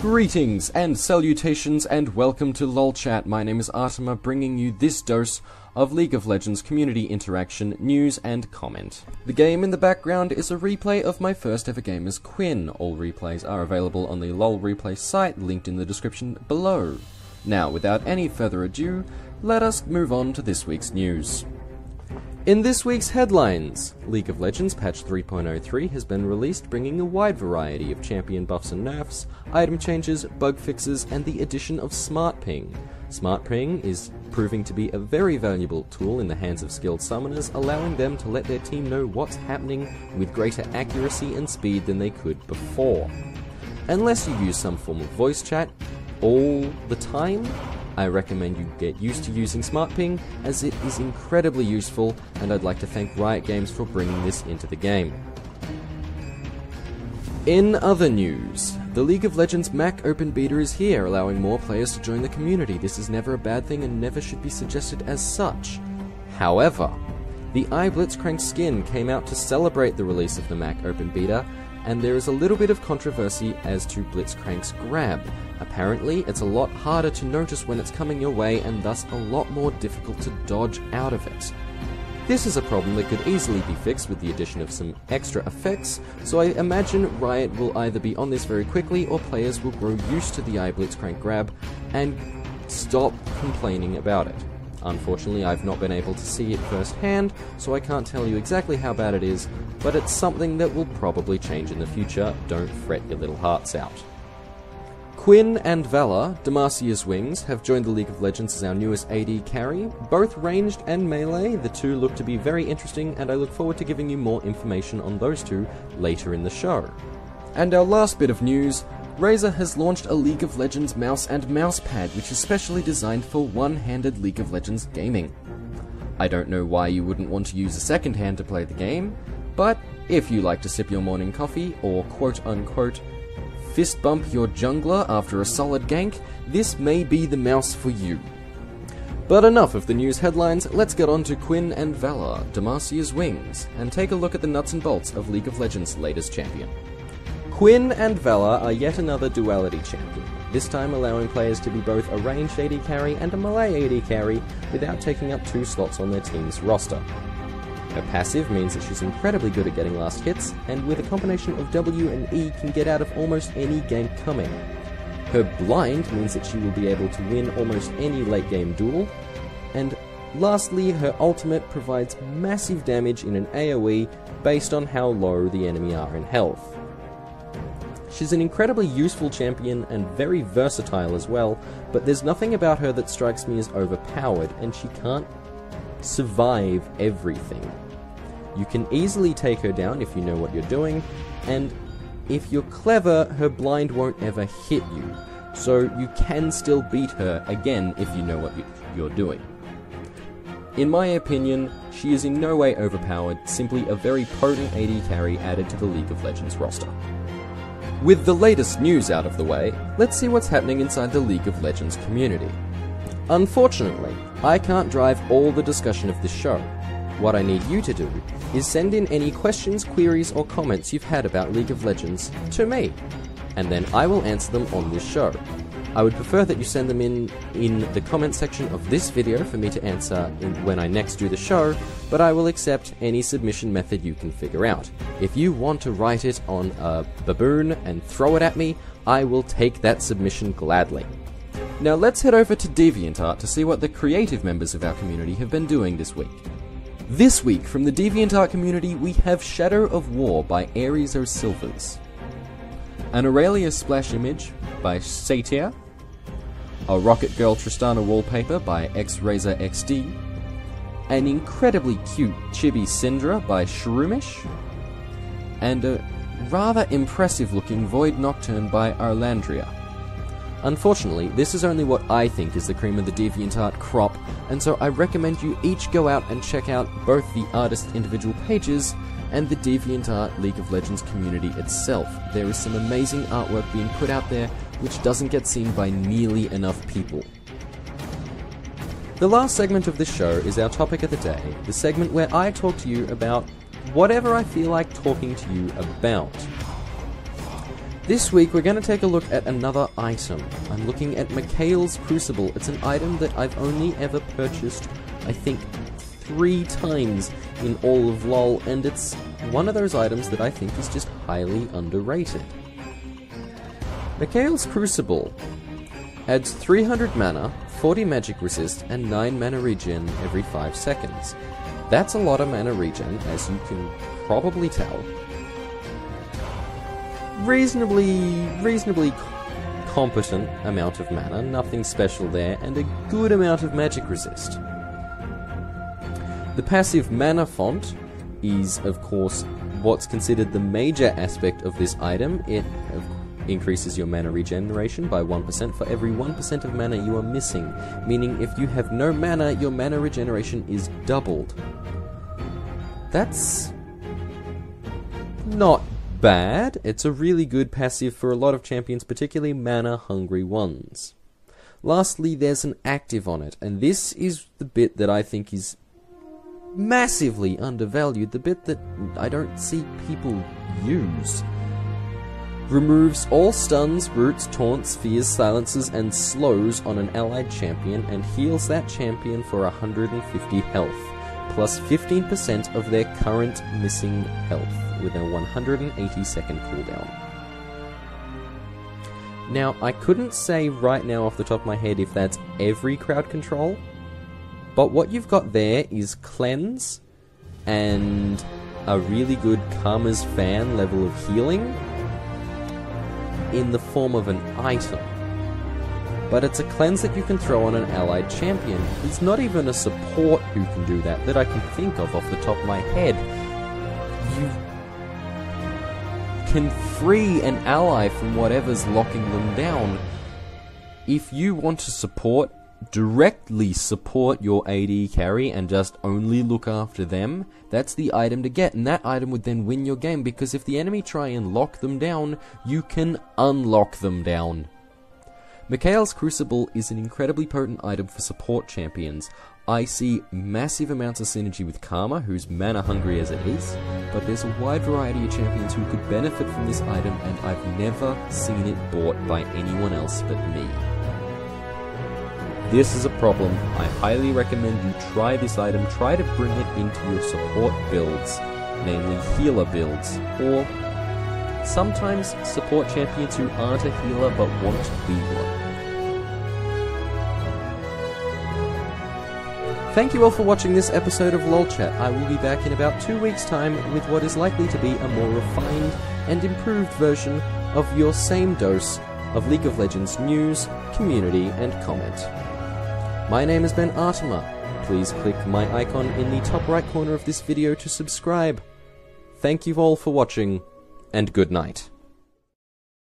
Greetings and salutations and welcome to LolChat. My name is Ahrtgames, bringing you this dose of League of Legends community interaction, news and comment. The game in the background is a replay of my first ever game as Quinn. All replays are available on the LolReplay site, linked in the description below. Now, without any further ado, let us move on to this week's news. In this week's headlines, League of Legends patch 3.03 has been released, bringing a wide variety of champion buffs and nerfs, item changes, bug fixes, and the addition of Smart Ping. Smart Ping is proving to be a very valuable tool in the hands of skilled summoners, allowing them to let their team know what's happening with greater accuracy and speed than they could before. Unless you use some form of voice chat all the time, I recommend you get used to using Smart Ping, as it is incredibly useful, and I'd like to thank Ahrtgames for bringing this into the game. In other news, the League of Legends Mac Open Beta is here, allowing more players to join the community. This is never a bad thing and never should be suggested as such. However, the Blitzcrank skin came out to celebrate the release of the Mac Open Beta, and there is a little bit of controversy as to Blitzcrank's grab. Apparently, it's a lot harder to notice when it's coming your way, and thus a lot more difficult to dodge out of it. This is a problem that could easily be fixed with the addition of some extra effects, so I imagine Riot will either be on this very quickly, or players will grow used to the Blitzcrank grab and stop complaining about it. Unfortunately, I've not been able to see it firsthand, so I can't tell you exactly how bad it is, but it's something that will probably change in the future. Don't fret your little hearts out. Quinn and Vala, Demacia's wings, have joined the League of Legends as our newest AD carry. Both ranged and melee, the two look to be very interesting, and I look forward to giving you more information on those two later in the show. And our last bit of news, Razer has launched a League of Legends mouse and mousepad, which is specially designed for one-handed League of Legends gaming. I don't know why you wouldn't want to use a second hand to play the game, but if you like to sip your morning coffee or quote-unquote fist bump your jungler after a solid gank, this may be the mouse for you. But enough of the news headlines, let's get on to Quinn and Vala, Demacia's wings, and take a look at the nuts and bolts of League of Legends' latest champion. Quinn and Vala are yet another duality champion, this time allowing players to be both a ranged AD carry and a melee AD carry without taking up 2 slots on their team's roster. Her passive means that she's incredibly good at getting last hits, and with a combination of W and E can get out of almost any gank coming. Her blind means that she will be able to win almost any late game duel, and lastly, her ultimate provides massive damage in an AoE based on how low the enemy are in health. She's an incredibly useful champion and very versatile as well, but there's nothing about her that strikes me as overpowered, and she can't survive everything. You can easily take her down if you know what you're doing, and if you're clever, her blind won't ever hit you, so you can still beat her again if you know what you're doing. In my opinion, she is in no way overpowered, simply a very potent AD carry added to the League of Legends roster. With the latest news out of the way, let's see what's happening inside the League of Legends community. Unfortunately, I can't drive all the discussion of this show. What I need you to do is send in any questions, queries, or comments you've had about League of Legends to me, and then I will answer them on this show. I would prefer that you send them in the comment section of this video for me to answer when I next do the show, but I will accept any submission method you can figure out. If you want to write it on a baboon and throw it at me, I will take that submission gladly. Now let's head over to DeviantArt to see what the creative members of our community have been doing this week. This week, from the DeviantArt community, we have Shadow of War by Ares O'Silvers, an Aurelia splash image by Satyr, a Rocket Girl Tristana wallpaper by XRazorXD, an incredibly cute chibi Syndra by Shroomish, and a rather impressive looking Void Nocturne by Arlandria. Unfortunately, this is only what I think is the cream of the DeviantArt crop, and so I recommend you each go out and check out both the artist's individual pages and the DeviantArt League of Legends community itself. There is some amazing artwork being put out there which doesn't get seen by nearly enough people. The last segment of this show is our topic of the day, the segment where I talk to you about whatever I feel like talking to you about. This week we're going to take a look at another item. I'm looking at Mikhail's Crucible. It's an item that I've only ever purchased, I think, 3 times in all of LoL, and it's one of those items that I think is just highly underrated. Mikhail's Crucible adds 300 mana, 40 magic resist, and 9 mana regen every 5 seconds. That's a lot of mana regen, as you can probably tell. Reasonably competent amount of mana, nothing special there, and a good amount of magic resist. The passive mana font is, of course, what's considered the major aspect of this item. It increases your mana regeneration by 1% for every 1% of mana you are missing, meaning if you have no mana, your mana regeneration is doubled. That's not bad. It's a really good passive for a lot of champions, particularly mana-hungry ones. Lastly, there's an active on it, and this is the bit that I think is massively undervalued, the bit that I don't see people use. Removes all stuns, roots, taunts, fears, silences, and slows on an allied champion, and heals that champion for 150 health, plus 15% of their current missing health, with a 180-second cooldown. Now, I couldn't say right now off the top of my head if that's every crowd control, but what you've got there is Cleanse, and a really good Karma's Fan level of healing, in the form of an item. But it's a cleanse that you can throw on an allied champion. There's not even a support who can do that I can think of off the top of my head. You can free an ally from whatever's locking them down. If you want to directly support your AD carry and just only look after them, that's the item to get, and that item would then win your game, because if the enemy try and lock them down, you can unlock them down. Mikhail's Crucible is an incredibly potent item for support champions. I see massive amounts of synergy with Karma, who's mana hungry as it is, but there's a wide variety of champions who could benefit from this item, and I've never seen it bought by anyone else but me. This is a problem. I highly recommend you try this item, try to bring it into your support builds, namely healer builds, or sometimes support champions who aren't a healer but want to be one. Thank you all for watching this episode of LolChat. I will be back in about 2 weeks' time with what is likely to be a more refined and improved version of your same dose of League of Legends news, community, and comment. My name has been Ahrtgames. Please click my icon in the top right corner of this video to subscribe. Thank you all for watching, and good night.